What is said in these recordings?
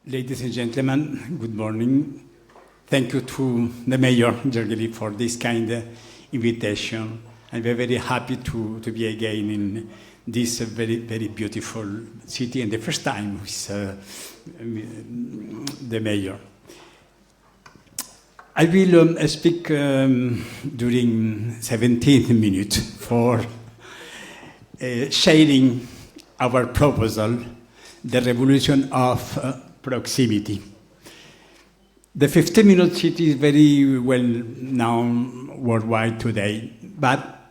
Ladies and gentlemen, good morning. Thank you to the Mayor, Gergely, for this kind of invitation. I'm very happy to be again in this very, very beautiful city, and the first time with the Mayor. I will speak during 17 minutes for sharing our proposal, the revolution of proximity. The 15-minute city is very well known worldwide today, but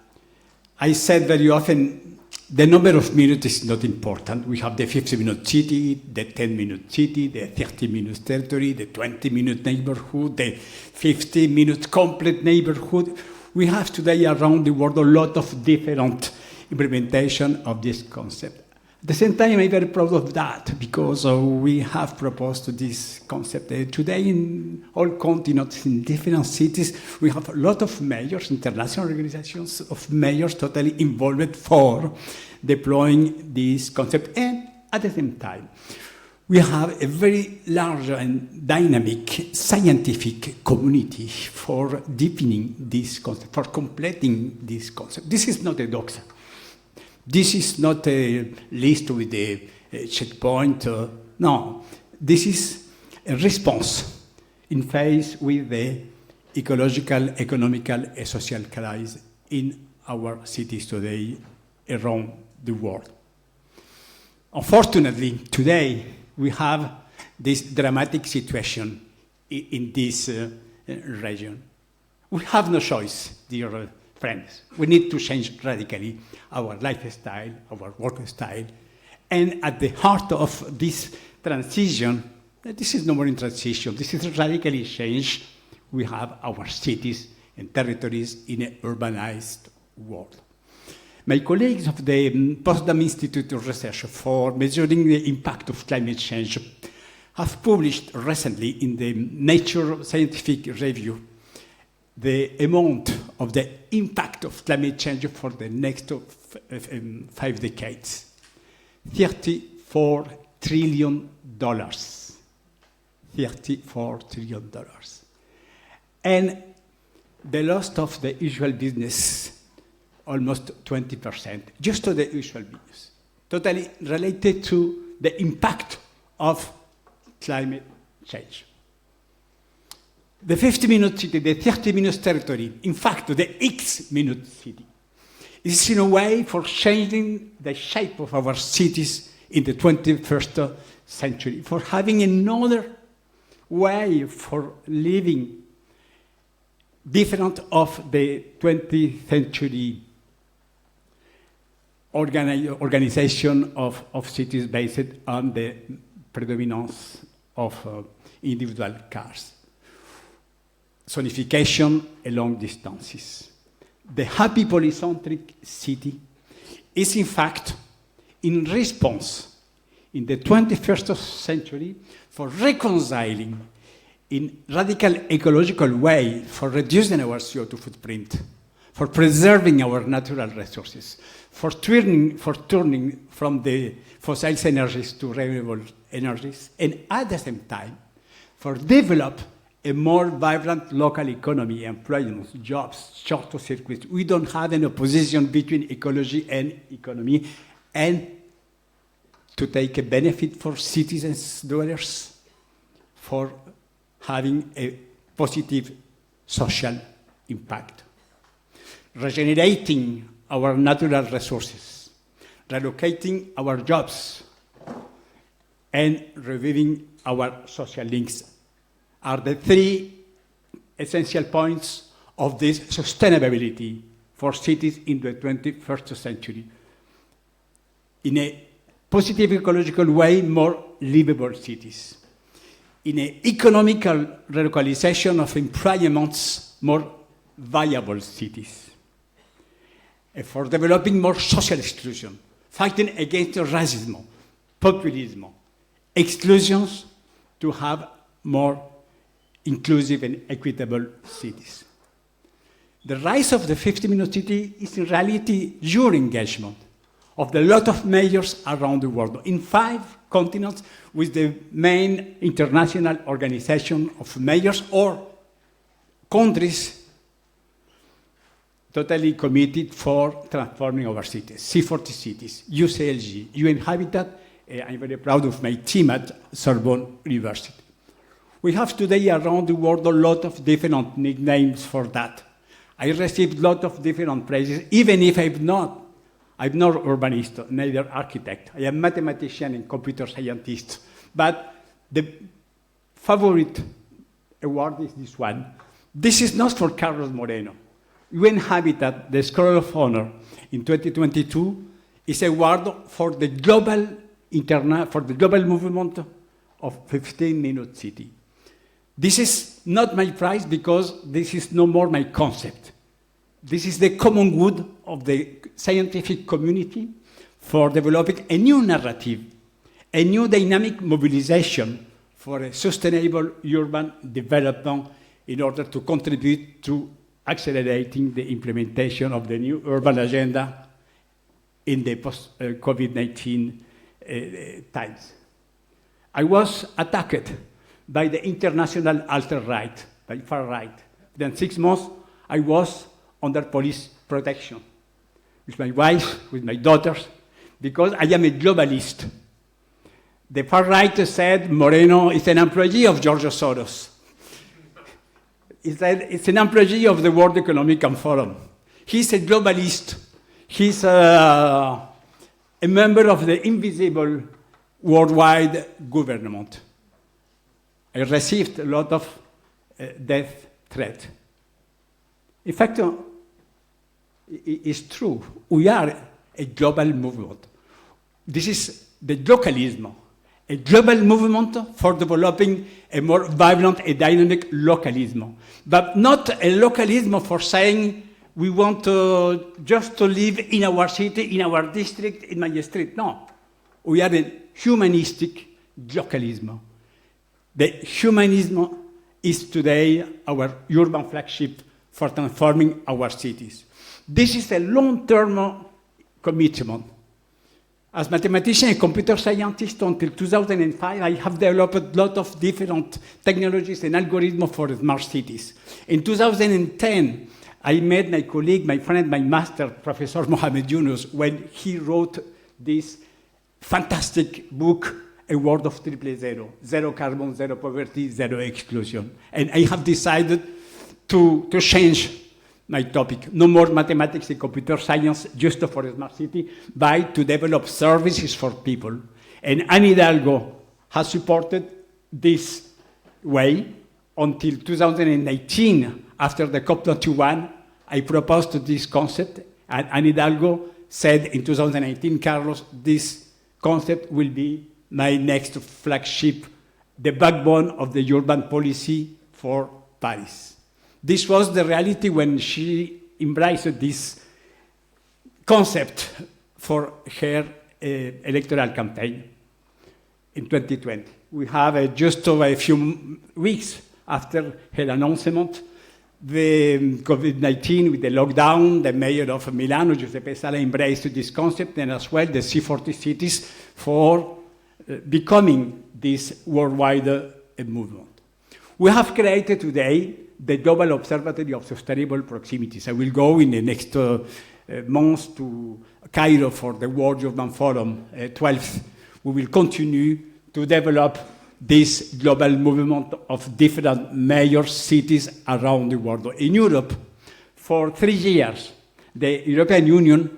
I said very often the number of minutes is not important. We have the 50-minute city, the 10-minute city, the 30-minute territory, the 20-minute neighborhood, the 50-minute complete neighborhood. We have today around the world a lot of different implementation of this concept. At the same time, I'm very proud of that because we have proposed this concept. Today in all continents, in different cities, we have a lot of mayors, international organizations of mayors totally involved for deploying this concept. And at the same time, we have a very large and dynamic scientific community for deepening this concept, for completing this concept. This is not a doxa. This is not a list with a checkpoint. No, this is a response in face with the ecological, economical, and social crisis in our cities today around the world. Unfortunately, today we have this dramatic situation in this region. We have no choice, dear friends. We need to change radically our lifestyle, our work style. And at the heart of this transition, this is no more in transition, this is radically change. We have our cities and territories in an urbanized world. My colleagues of the Potsdam Institute of Research for Measuring the Impact of Climate Change have published recently in the Nature Scientific Review the amount of the impact of climate change for the next 5 decades. $34 trillion. $34 trillion. And the loss of the usual business, almost 20%, just to the usual business, totally related to the impact of climate change. The 50-minute city, the 30-minute territory, in fact, the X-minute city, is in a way for changing the shape of our cities in the 21st century, for having another way for living different of the 20th century organization of cities based on the predominance of individual cars. Zonification along distances. The happy polycentric city is in fact in response in the 21st century for reconciling in radical ecological way for reducing our CO2 footprint, for preserving our natural resources, for turning from the fossil energies to renewable energies, and at the same time for develop a more vibrant local economy, employment, jobs, short circuits. We don't have an opposition between ecology and economy, and to take a benefit for citizens, dwellers, for having a positive social impact. Regenerating our natural resources, relocating our jobs, and reviving our social links are the three essential points of this sustainability for cities in the 21st century. In a positive ecological way, more livable cities. In an economical relocalization of employments, more viable cities. And for developing more social exclusion, fighting against racism, populism, exclusions to have more inclusive and equitable cities. The rise of the 50-minute city is in reality your engagement of the lot of mayors around the world, in 5 continents, with the main international organization of mayors or countries totally committed for transforming our cities. C40 cities, UCLG, UN Habitat. I'm very proud of my team at Sorbonne University. We have today around the world a lot of different nicknames for that. I received a lot of different praises, even if I'm not urbanist, neither architect. I am mathematician and computer scientist. But the favorite award is this one. This is not for Carlos Moreno. UN Habitat, the Scroll of Honor in 2022, is an award for the global movement of 15-minute city. This is not my prize because this is no more my concept. This is the common good of the scientific community for developing a new narrative, a new dynamic mobilization for a sustainable urban development in order to contribute to accelerating the implementation of the new urban agenda in the post-COVID-19 times. I was attacked by the international alt-right, by far right. Then 6 months, I was under police protection with my wife, with my daughters, because I am a globalist. The far right said Moreno is an employee of George Soros. He said it's an employee of the World Economic Forum. He's a globalist. He's a member of the invisible worldwide government. I received a lot of death threats. In fact, it's true. We are a global movement. This is the localism, a global movement for developing a more vibrant and dynamic localism. But not a localism for saying we want just to live in our city, in our district, in my street. No. We are a humanistic localism. The humanism is today our urban flagship for transforming our cities. This is a long-term commitment. As mathematician and computer scientist until 2005, I have developed a lot of different technologies and algorithms for smart cities. In 2010, I met my colleague, my friend, my master, Professor Mohamed Yunus, when he wrote this fantastic book, A World of Triple Zero, zero carbon, zero poverty, zero exclusion. And I have decided to change my topic. No more mathematics and computer science just for a smart city, but to develop services for people. And Anne Hidalgo has supported this way until 2018. After the COP21, I proposed this concept, and Anne Hidalgo said in 2018, Carlos, this concept will be my next flagship, the backbone of the urban policy for Paris. This was the reality when she embraced this concept for her electoral campaign in 2020. We have just over a few weeks after her announcement, the COVID-19 with the lockdown, the mayor of Milano, Giuseppe Sala, embraced this concept, and as well the C40 cities for becoming this worldwide movement. We have created today the Global Observatory of Sustainable Proximities. I will go in the next months to Cairo for the World Urban Forum 12th. We will continue to develop this global movement of different major cities around the world. In Europe, for 3 years, the European Union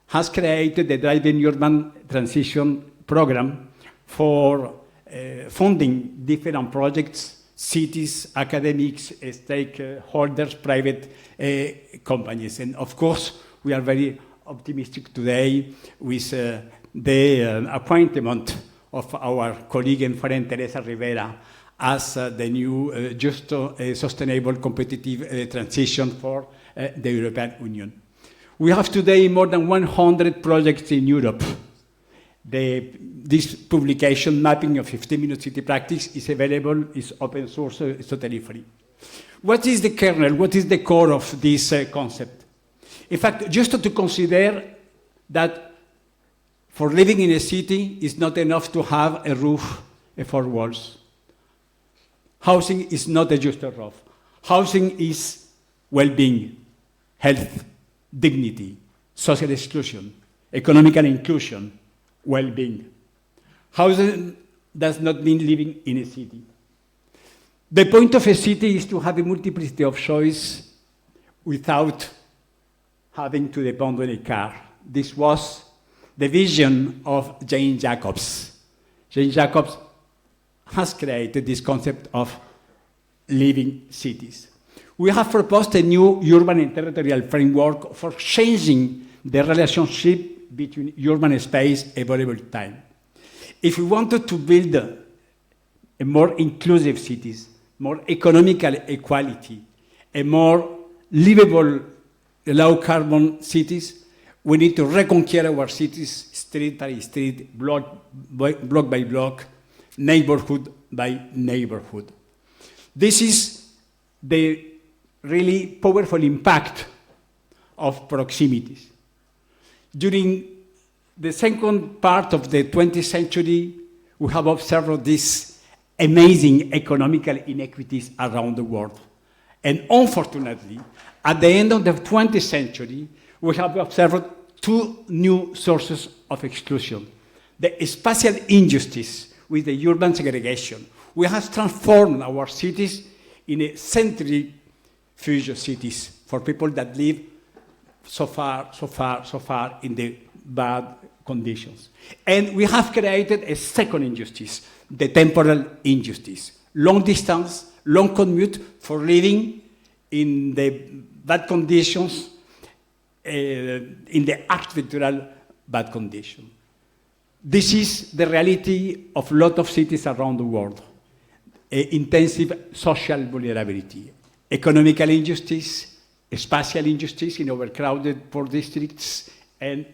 has created the Driving Urban Transition Program for funding different projects, cities, academics, stakeholders, private companies. And of course, we are very optimistic today with the appointment of our colleague and friend Teresa Rivera as the new just sustainable competitive transition for the European Union. We have today more than 100 projects in Europe. This publication, Mapping of 15-Minute City Practice, is available, is open source, it's totally free. What is the kernel? What is the core of this concept? In fact, just to consider that For living in a city, it's not enough to have a roof and four walls. Housing is not just a roof. Housing is well-being, health, dignity, social exclusion, economical inclusion, well-being. Housing does not mean living in a city. The point of a city is to have a multiplicity of choice without having to depend on a car. This was the vision of Jane Jacobs. Jane Jacobs has created this concept of living cities. We have proposed a new urban and territorial framework for changing the relationship between urban space and available time. If we wanted to build a more inclusive cities, more economical equality, a more livable, low-carbon cities, we need to reconquer our cities street by street, block by block, neighborhood by neighborhood. This is the really powerful impact of proximities. During the second part of the 20th century, we have observed these amazing economical inequities around the world. And unfortunately, at the end of the 20th century, we have observed two new sources of exclusion. The spatial injustice with the urban segregation. We have transformed our cities in a centrifuge cities for people that live so far in the bad conditions. And we have created a second injustice, the temporal injustice. Long distance, long commute for living in the bad conditions, in the architectural bad condition. This is the reality of a lot of cities around the world. Intensive social vulnerability, economical injustice, spatial injustice in overcrowded poor districts, and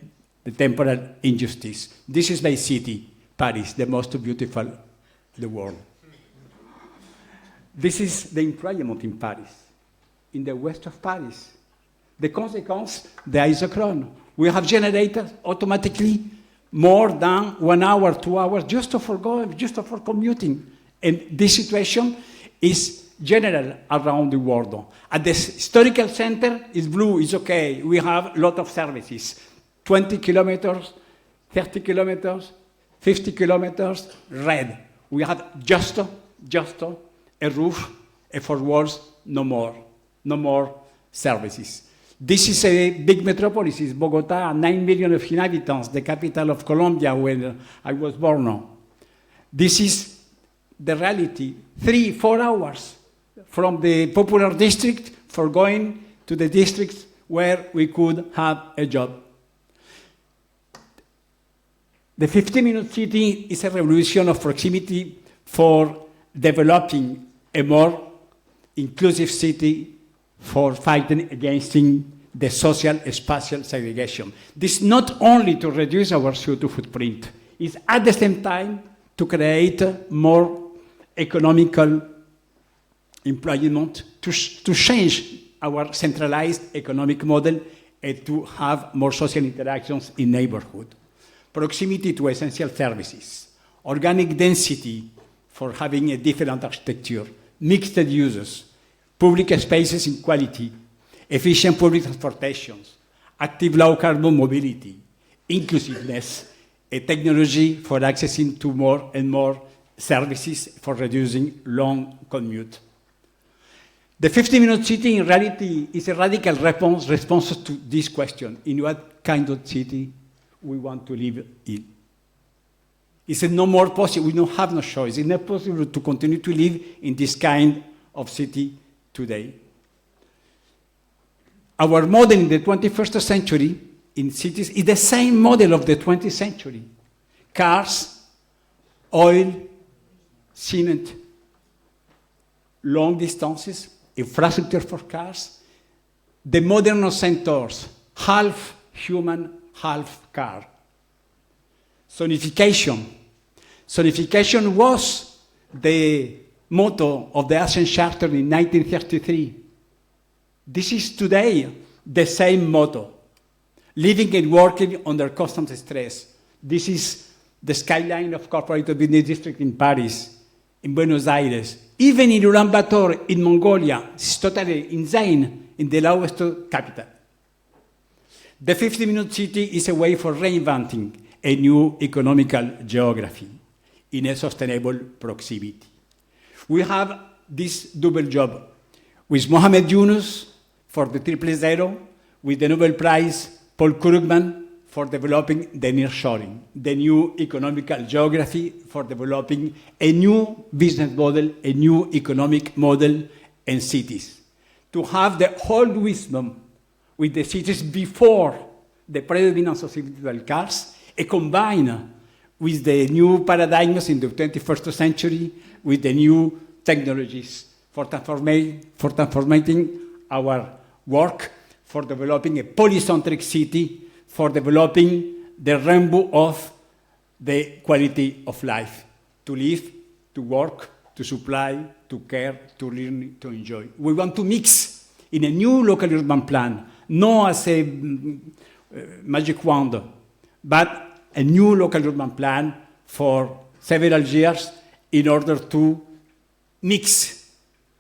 the temporal injustice. This is my city, Paris, the most beautiful in the world. This is the employment in Paris, in the west of Paris. The consequence, the isochrone. We have generated automatically more than 1 hour, 2 hours just for commuting. And this situation is general around the world. At the historical center, it's blue, it's okay. We have a lot of services. 20 kilometers, 30 kilometers, 50 kilometers, red. We have just a roof, a four walls, no more services. This is a big metropolis, it's Bogota, 9 million of inhabitants, the capital of Colombia when I was born. This is the reality, 3-4 hours from the popular district for going to the districts where we could have a job. The 15-minute city is a revolution of proximity for developing a more inclusive city for fighting against the social spatial segregation. This is not only to reduce our CO2 footprint, it's at the same time to create more economical employment, to change our centralized economic model and to have more social interactions in neighborhood. Proximity to essential services, organic density for having a different architecture, mixed uses, public spaces in quality, efficient public transportations, active low-carbon mobility, inclusiveness, a technology for accessing to more and more services for reducing long commute. The 15-minute city in reality is a radical response to this question, in what kind of city we want to live in. It's no more possible, we don't have no choice. It's not possible to continue to live in this kind of city today. Our model in the 21st century in cities is the same model of the 20th century. Cars, oil, cement, long distances, infrastructure for cars. The modern centers, half human, half car. Zonification. Zonification was the motto of the Asian Charter in 1933. This is today the same motto. Living and working under constant stress. This is the skyline of corporate business district in Paris, in Buenos Aires, even in Ulaanbaatar in Mongolia. It's totally insane in the lowest capital. The 50-minute city is a way for reinventing a new economical geography in a sustainable proximity. We have this double job with Mohamed Yunus for the 000, with the Nobel Prize Paul Krugman for developing the nearshoring, the new economical geography for developing a new business model, a new economic model in cities. To have the whole wisdom with the cities before the predominance of individual cars, and combine with the new paradigms in the 21st century, with the new technologies for transforming our work, for developing a polycentric city, for developing the rainbow of the quality of life, to live, to work, to supply, to care, to learn, to enjoy. We want to mix in a new local urban plan, not as a magic wand, but a new local urban plan for several years in order to mix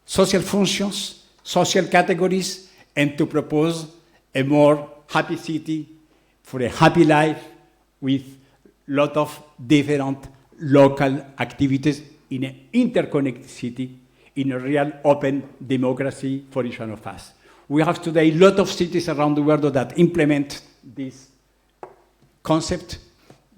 social functions, social categories, and to propose a more happy city for a happy life with a lot of different local activities in an interconnected city, in a real open democracy for each one of us. We have today a lot of cities around the world that implement this concept.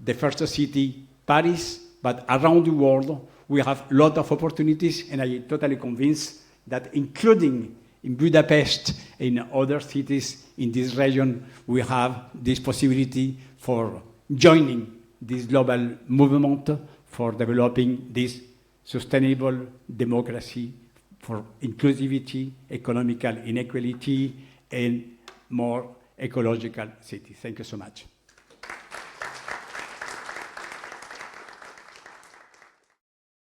The first city, Paris, but around the world, we have a lot of opportunities, and I am totally convinced that including in Budapest, in other cities in this region, we have this possibility for joining this global movement for developing this sustainable democracy for inclusivity, economical inequality, and more ecological cities. Thank you so much.